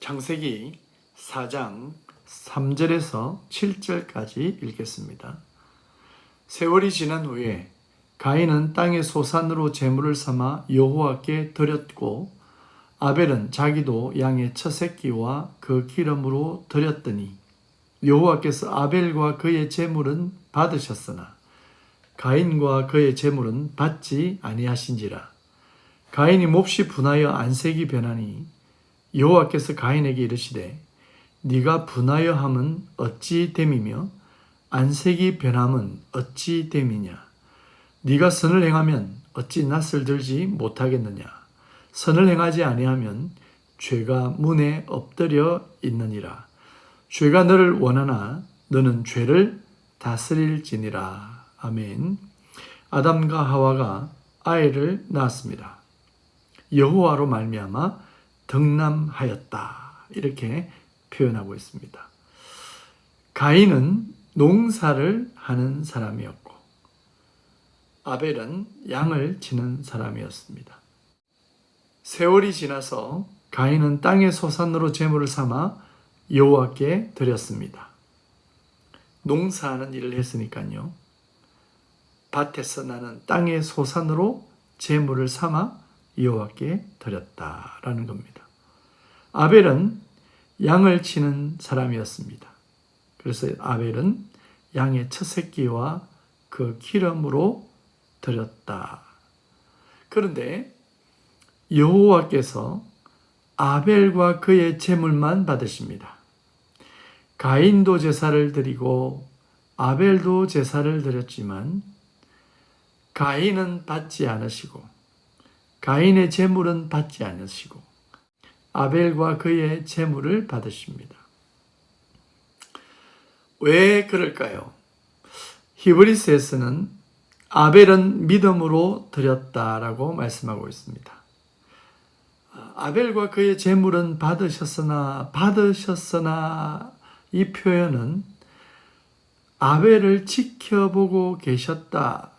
창세기 4장 3절에서 7절까지 읽겠습니다. 세월이 지난 후에 가인은 땅의 소산으로 제물을 삼아 여호와께 드렸고 아벨은 자기도 양의 첫 새끼와 그 기름으로 드렸더니 여호와께서 아벨과 그의 제물은 받으셨으나 가인과 그의 제물은 받지 아니하신지라. 가인이 몹시 분하여 안색이 변하니 여호와께서 가인에게 이르시되 네가 분하여 함은 어찌 됨이며 안색이 변함은 어찌 됨이냐. 네가 선을 행하면 어찌 낯을 들지 못하겠느냐. 선을 행하지 아니하면 죄가 문에 엎드려 있느니라. 죄가 너를 원하나 너는 죄를 다스릴지니라. 아멘. 아담과 하와가 아이를 낳았습니다. 여호와로 말미암아 덕남하였다. 이렇게 표현하고 있습니다. 가인은 농사를 하는 사람이었고 아벨은 양을 치는 사람이었습니다. 세월이 지나서 가인은 땅의 소산으로 제물을 삼아 여호와께 드렸습니다. 농사하는 일을 했으니까요. 밭에서 나는 땅의 소산으로 제물을 삼아 여호와께 드렸다라는 겁니다. 아벨은 양을 치는 사람이었습니다. 그래서 아벨은 양의 첫 새끼와 그 기름으로 드렸다. 그런데 여호와께서 아벨과 그의 제물만 받으십니다. 가인도 제사를 드리고 아벨도 제사를 드렸지만 가인은 받지 않으시고 가인의 제물은 받지 않으시고 아벨과 그의 제물을 받으십니다. 왜 그럴까요? 히브리서에서는 아벨은 믿음으로 드렸다라고 말씀하고 있습니다. 아벨과 그의 제물은 받으셨으나 이 표현은 아벨을 지켜보고 계셨다.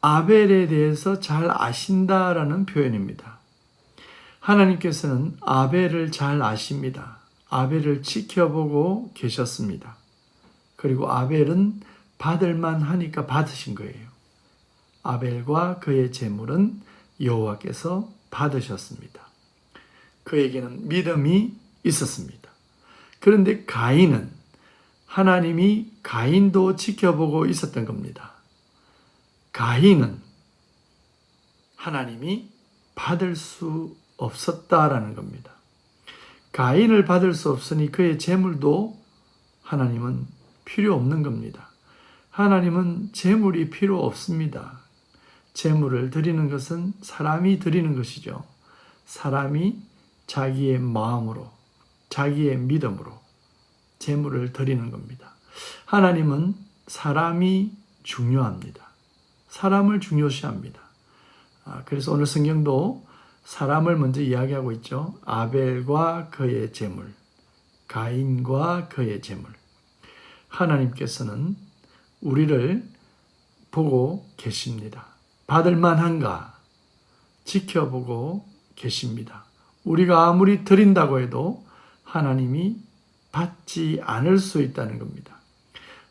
아벨에 대해서 잘 아신다라는 표현입니다. 하나님께서는 아벨을 잘 아십니다. 아벨을 지켜보고 계셨습니다. 그리고 아벨은 받을만 하니까 받으신 거예요. 아벨과 그의 제물은 여호와께서 받으셨습니다. 그에게는 믿음이 있었습니다. 그런데 가인은 하나님이 가인도 지켜보고 있었던 겁니다. 가인은 하나님이 받을 수 없었다라는 겁니다. 가인을 받을 수 없으니 그의 제물도 하나님은 필요 없는 겁니다. 하나님은 제물이 필요 없습니다. 제물을 드리는 것은 사람이 드리는 것이죠. 사람이 자기의 마음으로, 자기의 믿음으로 제물을 드리는 겁니다. 하나님은 사람이 중요합니다. 사람을 중요시합니다. 그래서 오늘 성경도 사람을 먼저 이야기하고 있죠. 아벨과 그의 제물, 가인과 그의 제물. 하나님께서는 우리를 보고 계십니다. 받을 만한가 지켜보고 계십니다. 우리가 아무리 드린다고 해도 하나님이 받지 않을 수 있다는 겁니다.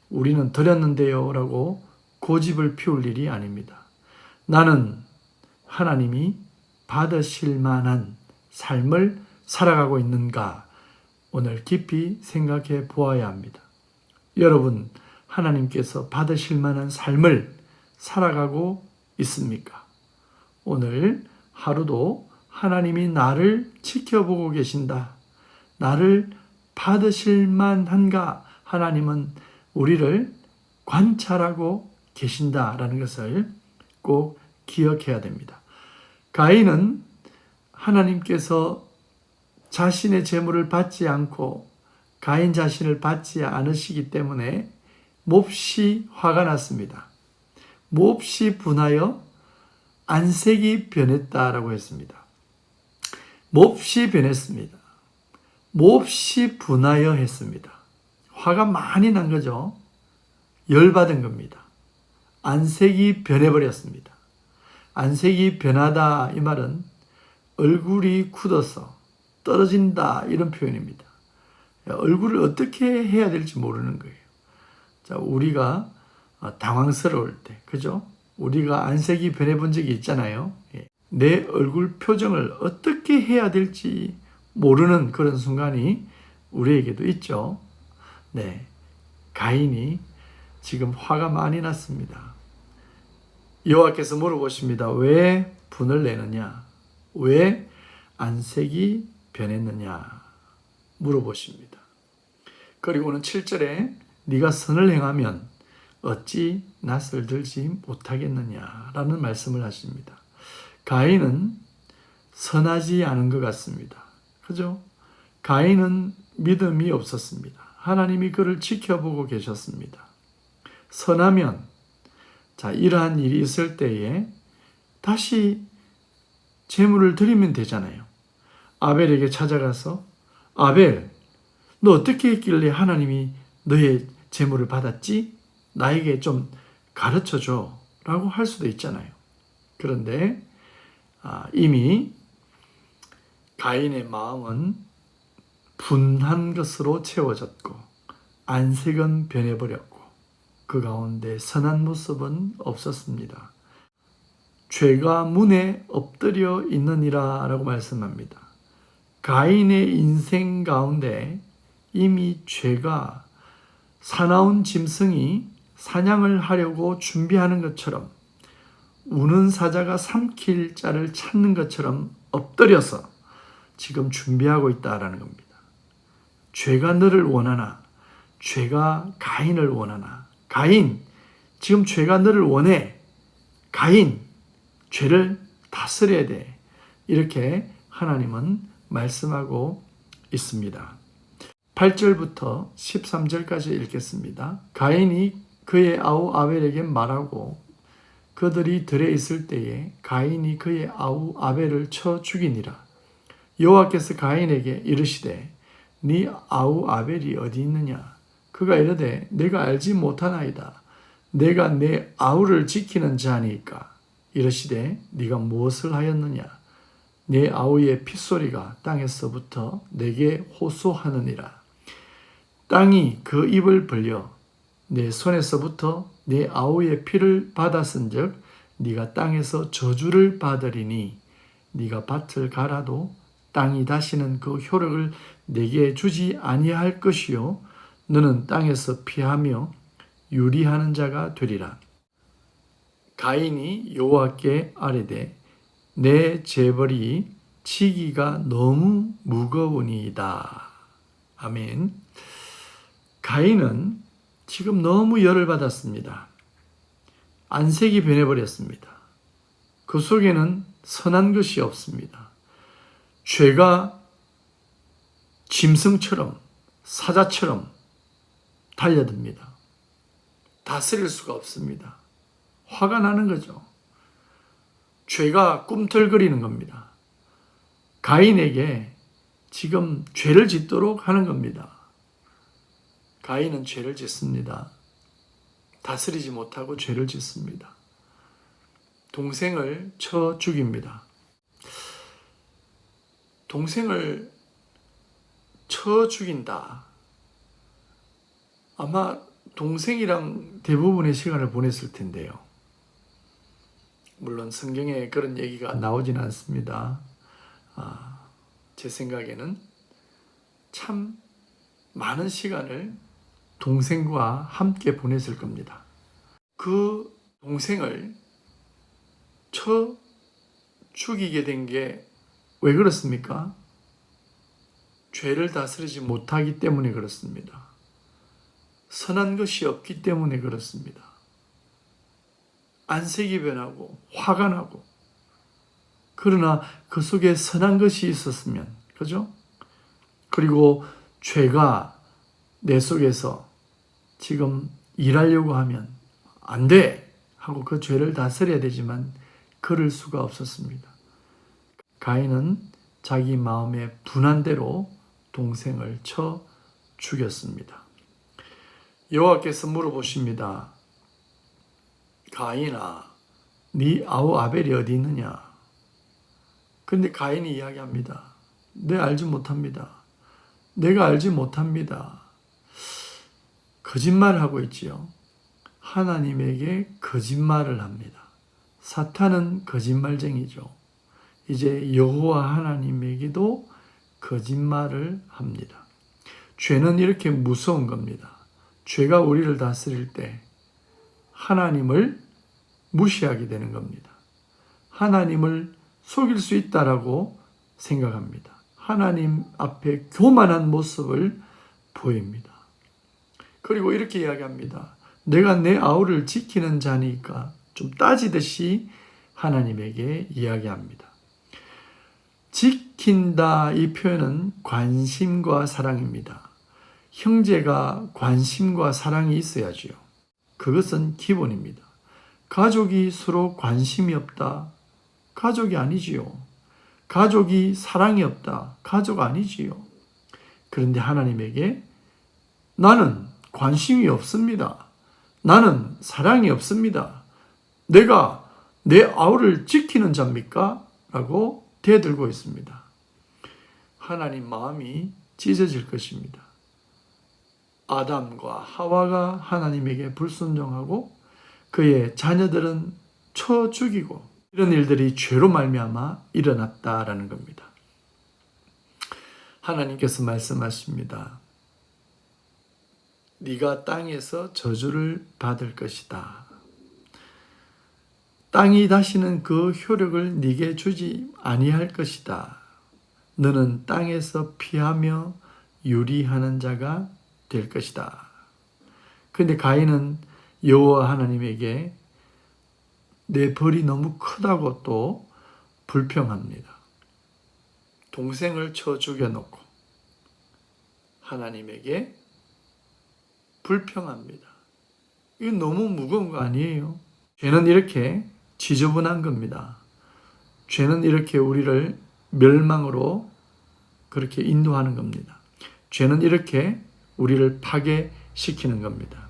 우리는 드렸는데요 라고 고집을 피울 일이 아닙니다. 나는 하나님이 받으실 만한 삶을 살아가고 있는가 오늘 깊이 생각해 보아야 합니다. 여러분, 하나님께서 받으실 만한 삶을 살아가고 있습니까? 오늘 하루도 하나님이 나를 지켜보고 계신다. 나를 받으실 만한가? 하나님은 우리를 관찰하고 계신다라는 것을 꼭 기억해야 됩니다. 가인은 하나님께서 자신의 제물을 받지 않고 가인 자신을 받지 않으시기 때문에 몹시 화가 났습니다. 몹시 분하여 안색이 변했다라고 했습니다. 몹시 변했습니다. 몹시 분하여 했습니다. 화가 많이 난 거죠. 열받은 겁니다. 안색이 변해버렸습니다. 안색이 변하다 이 말은 얼굴이 굳어서 떨어진다 이런 표현입니다. 얼굴을 어떻게 해야 될지 모르는 거예요. 자, 우리가 당황스러울 때, 그죠? 우리가 안색이 변해본 적이 있잖아요. 내 얼굴 표정을 어떻게 해야 될지 모르는 그런 순간이 우리에게도 있죠. 네, 가인이 지금 화가 많이 났습니다. 여호와께서 물어보십니다. 왜 분을 내느냐? 왜 안색이 변했느냐? 물어보십니다. 그리고는 7절에 네가 선을 행하면 어찌 낯을 들지 못하겠느냐라는 말씀을 하십니다. 가인은 선하지 않은 것 같습니다. 그죠? 가인은 믿음이 없었습니다. 하나님이 그를 지켜보고 계셨습니다. 선하면, 자, 이러한 일이 있을 때에 다시 제물을 드리면 되잖아요. 아벨에게 찾아가서 아벨, 너 어떻게 했길래 하나님이 너의 제물을 받았지? 나에게 좀 가르쳐줘 라고 할 수도 있잖아요. 그런데 이미 가인의 마음은 분한 것으로 채워졌고 안색은 변해버렸고 그 가운데 선한 모습은 없었습니다. 죄가 문에 엎드려 있느니라 라고 말씀합니다. 가인의 인생 가운데 이미 죄가 사나운 짐승이 사냥을 하려고 준비하는 것처럼 우는 사자가 삼킬 자를 찾는 것처럼 엎드려서 지금 준비하고 있다라는 겁니다. 죄가 너를 원하나? 죄가 가인을 원하나? 가인, 지금 죄가 너를 원해. 가인, 죄를 다스려야 돼. 이렇게 하나님은 말씀하고 있습니다. 8절부터 13절까지 읽겠습니다. 가인이 그의 아우 아벨에게 말하고 그들이 들에 있을 때에 가인이 그의 아우 아벨을 쳐 죽이니라. 여호와께서 가인에게 이르시되 네 아우 아벨이 어디 있느냐? 그가 이르되 내가 알지 못하나이다. 내가 내 아우를 지키는 자니까. 이르시되 네가 무엇을 하였느냐? 내 아우의 핏소리가 땅에서부터 내게 호소하느니라. 땅이 그 입을 벌려 내 손에서부터 내 아우의 피를 받았은즉 네가 땅에서 저주를 받으리니 네가 밭을 갈아도 땅이 다시는 그 효력을 내게 주지 아니할 것이요 너는 땅에서 피하며 유리하는 자가 되리라. 가인이 여호와께 아뢰되 내 재벌이 치기가 너무 무거우니이다. 아멘. 가인은 지금 너무 열을 받았습니다. 안색이 변해버렸습니다. 그 속에는 선한 것이 없습니다. 죄가 짐승처럼 사자처럼 달려듭니다. 다스릴 수가 없습니다. 화가 나는 거죠. 죄가 꿈틀거리는 겁니다. 가인에게 지금 죄를 짓도록 하는 겁니다. 가인은 죄를 짓습니다. 다스리지 못하고 죄를 짓습니다. 동생을 쳐 죽입니다. 동생을 쳐 죽인다. 아마 동생이랑 대부분의 시간을 보냈을 텐데요. 물론 성경에 그런 얘기가 나오지는 않습니다. 제 생각에는 참 많은 시간을 동생과 함께 보냈을 겁니다. 그 동생을 쳐 죽이게 된 게 왜 그렇습니까? 죄를 다스리지 못하기 때문에 그렇습니다. 선한 것이 없기 때문에 그렇습니다. 안색이 변하고 화가 나고 그러나 그 속에 선한 것이 있었으면 그죠? 그리고 죄가 내 속에서 지금 일하려고 하면 안 돼! 하고 그 죄를 다스려야 되지만 그럴 수가 없었습니다. 가인은 자기 마음의 분한 대로 동생을 쳐 죽였습니다. 여호와께서 물어보십니다. 가인아, 네 아우 아벨이 어디 있느냐? 그런데 가인이 이야기합니다. 내 알지 못합니다. 내가 알지 못합니다. 거짓말을 하고 있지요. 하나님에게 거짓말을 합니다. 사탄은 거짓말쟁이죠. 이제 여호와 하나님에게도 거짓말을 합니다. 죄는 이렇게 무서운 겁니다. 죄가 우리를 다스릴 때 하나님을 무시하게 되는 겁니다. 하나님을 속일 수 있다라고 생각합니다. 하나님 앞에 교만한 모습을 보입니다. 그리고 이렇게 이야기합니다. 내가 내 아우를 지키는 자니까, 좀 따지듯이 하나님에게 이야기합니다. 지킨다, 이 표현은 관심과 사랑입니다. 형제가 관심과 사랑이 있어야지요. 그것은 기본입니다. 가족이 서로 관심이 없다, 가족이 아니지요. 가족이 사랑이 없다, 가족 아니지요. 그런데 하나님에게 나는 관심이 없습니다. 나는 사랑이 없습니다. 내가 내 아우를 지키는 자입니까? 라고 대들고 있습니다. 하나님 마음이 찢어질 것입니다. 아담과 하와가 하나님에게 불순종하고 그의 자녀들은 쳐 죽이고, 이런 일들이 죄로 말미암아 일어났다라는 겁니다. 하나님께서 말씀하십니다. 네가 땅에서 저주를 받을 것이다. 땅이 다시는 그 효력을 네게 주지 아니할 것이다. 너는 땅에서 피하며 유리하는 자가 될 것이다. 그런데 가인은 여호와 하나님에게 내 벌이 너무 크다고 또 불평합니다. 동생을 쳐 죽여놓고 하나님에게 불평합니다. 이건 너무 무거운 거 아니에요? 죄는 이렇게 지저분한 겁니다. 죄는 이렇게 우리를 멸망으로 그렇게 인도하는 겁니다. 죄는 이렇게 우리를 파괴시키는 겁니다.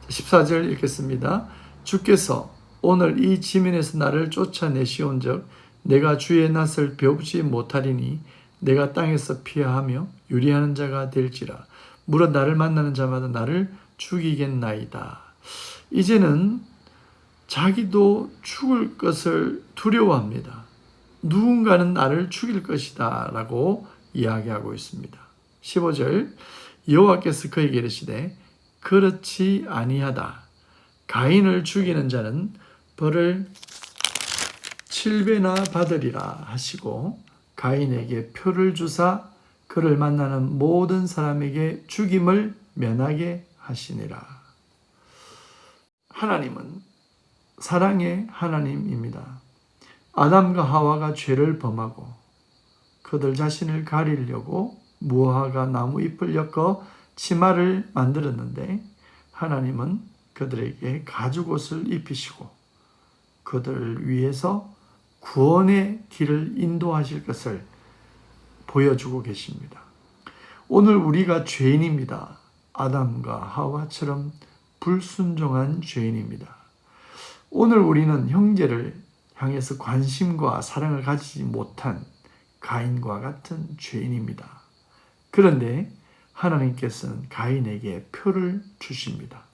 14절 읽겠습니다. 주께서 오늘 이 지면에서 나를 쫓아내시온 적 내가 주의 낯을 배우지 못하리니 내가 땅에서 피하며 유리하는 자가 될지라. 물어 나를 만나는 자마다 나를 죽이겠나이다. 이제는 자기도 죽을 것을 두려워합니다. 누군가는 나를 죽일 것이다 라고 이야기하고 있습니다. 15절 여호와께서 그에게 이르시되 그렇지 아니하다. 가인을 죽이는 자는 벌을 7배나 받으리라 하시고 가인에게 표를 주사 그를 만나는 모든 사람에게 죽임을 면하게 하시니라. 하나님은 사랑의 하나님입니다. 아담과 하와가 죄를 범하고 그들 자신을 가리려고 무화과 나무 잎을 엮어 치마를 만들었는데 하나님은 그들에게 가죽옷을 입히시고 그들을 위해서 구원의 길을 인도하실 것을 보여주고 계십니다. 오늘 우리가 죄인입니다. 아담과 하와처럼 불순종한 죄인입니다. 오늘 우리는 형제를 향해서 관심과 사랑을 가지지 못한 가인과 같은 죄인입니다. 그런데 하나님께서는 가인에게 표를 주십니다.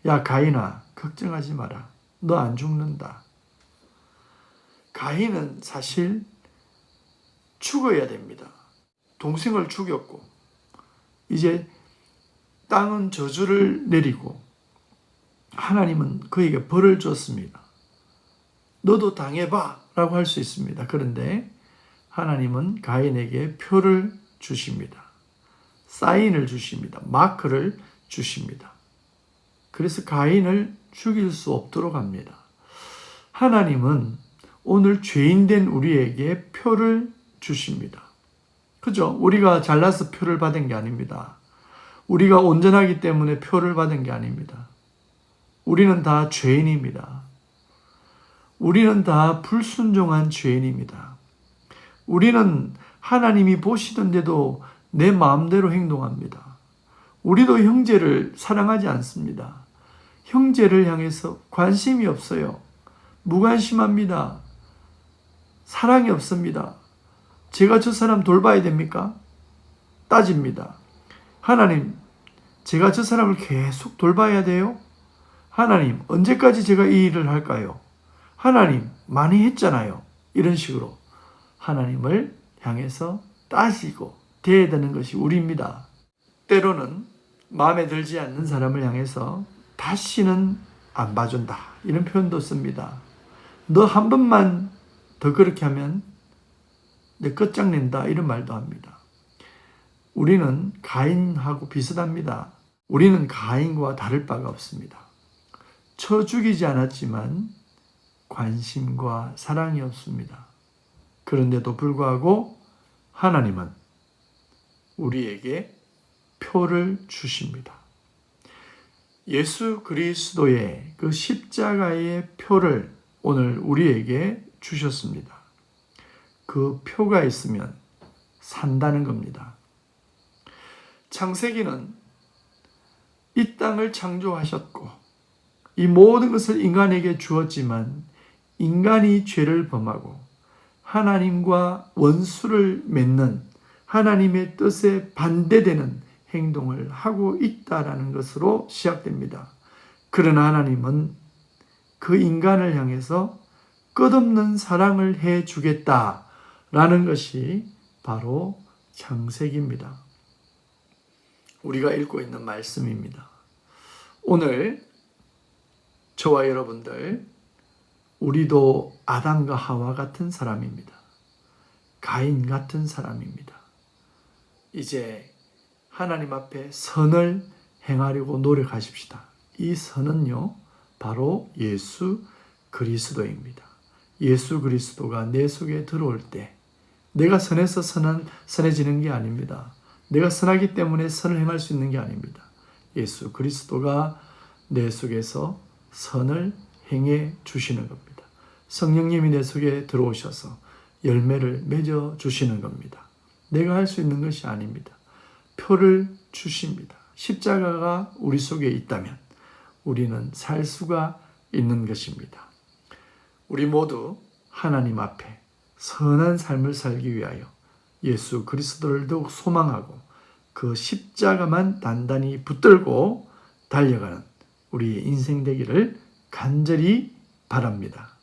야 가인아, 걱정하지 마라. 너 안 죽는다. 가인은 사실 죽어야 됩니다. 동생을 죽였고 이제 땅은 저주를 내리고 하나님은 그에게 벌을 줬습니다. 너도 당해봐 라고 할 수 있습니다. 그런데 하나님은 가인에게 표를 주십니다. 사인을 주십니다. 마크를 주십니다. 그래서 가인을 죽일 수 없도록 합니다. 하나님은 오늘 죄인된 우리에게 표를 주십니다. 그죠? 우리가 잘나서 표를 받은 게 아닙니다. 우리가 온전하기 때문에 표를 받은 게 아닙니다. 우리는 다 죄인입니다. 우리는 다 불순종한 죄인입니다. 우리는 하나님이 보시던데도 내 마음대로 행동합니다. 우리도 형제를 사랑하지 않습니다. 형제를 향해서 관심이 없어요. 무관심합니다. 사랑이 없습니다. 제가 저 사람 돌봐야 됩니까? 따집니다. 하나님, 제가 저 사람을 계속 돌봐야 돼요? 하나님, 언제까지 제가 이 일을 할까요? 하나님, 많이 했잖아요. 이런 식으로 하나님을 향해서 따지고 대해대는 것이 우리입니다. 때로는 마음에 들지 않는 사람을 향해서 다시는 안 봐준다, 이런 표현도 씁니다. 너 한 번만 더 그렇게 하면 내 끝장낸다, 이런 말도 합니다. 우리는 가인하고 비슷합니다. 우리는 가인과 다를 바가 없습니다. 쳐 죽이지 않았지만 관심과 사랑이 없습니다. 그런데도 불구하고 하나님은 우리에게 표를 주십니다. 예수 그리스도의 그 십자가의 표를 오늘 우리에게 주셨습니다. 그 표가 있으면 산다는 겁니다. 창세기는 이 땅을 창조하셨고 이 모든 것을 인간에게 주었지만 인간이 죄를 범하고 하나님과 원수를 맺는 하나님의 뜻에 반대되는 행동을 하고 있다라는 것으로 시작됩니다. 그러나 하나님은 그 인간을 향해서 끝없는 사랑을 해 주겠다라는 것이 바로 창세기입니다. 우리가 읽고 있는 말씀입니다. 오늘 저와 여러분들, 우리도 아담과 하와 같은 사람입니다. 가인 같은 사람입니다. 이제 하나님 앞에 선을 행하려고 노력하십시다. 이 선은요, 바로 예수 그리스도입니다. 예수 그리스도가 내 속에 들어올 때 내가 선해서 선해지는 게 아닙니다. 내가 선하기 때문에 선을 행할 수 있는 게 아닙니다. 예수 그리스도가 내 속에서 선을 행해 주시는 겁니다. 성령님이 내 속에 들어오셔서 열매를 맺어 주시는 겁니다. 내가 할 수 있는 것이 아닙니다. 표를 주십니다. 십자가가 우리 속에 있다면 우리는 살 수가 있는 것입니다. 우리 모두 하나님 앞에 선한 삶을 살기 위하여 예수 그리스도를 더욱 소망하고 그 십자가만 단단히 붙들고 달려가는 우리의 인생 되기를 간절히 바랍니다.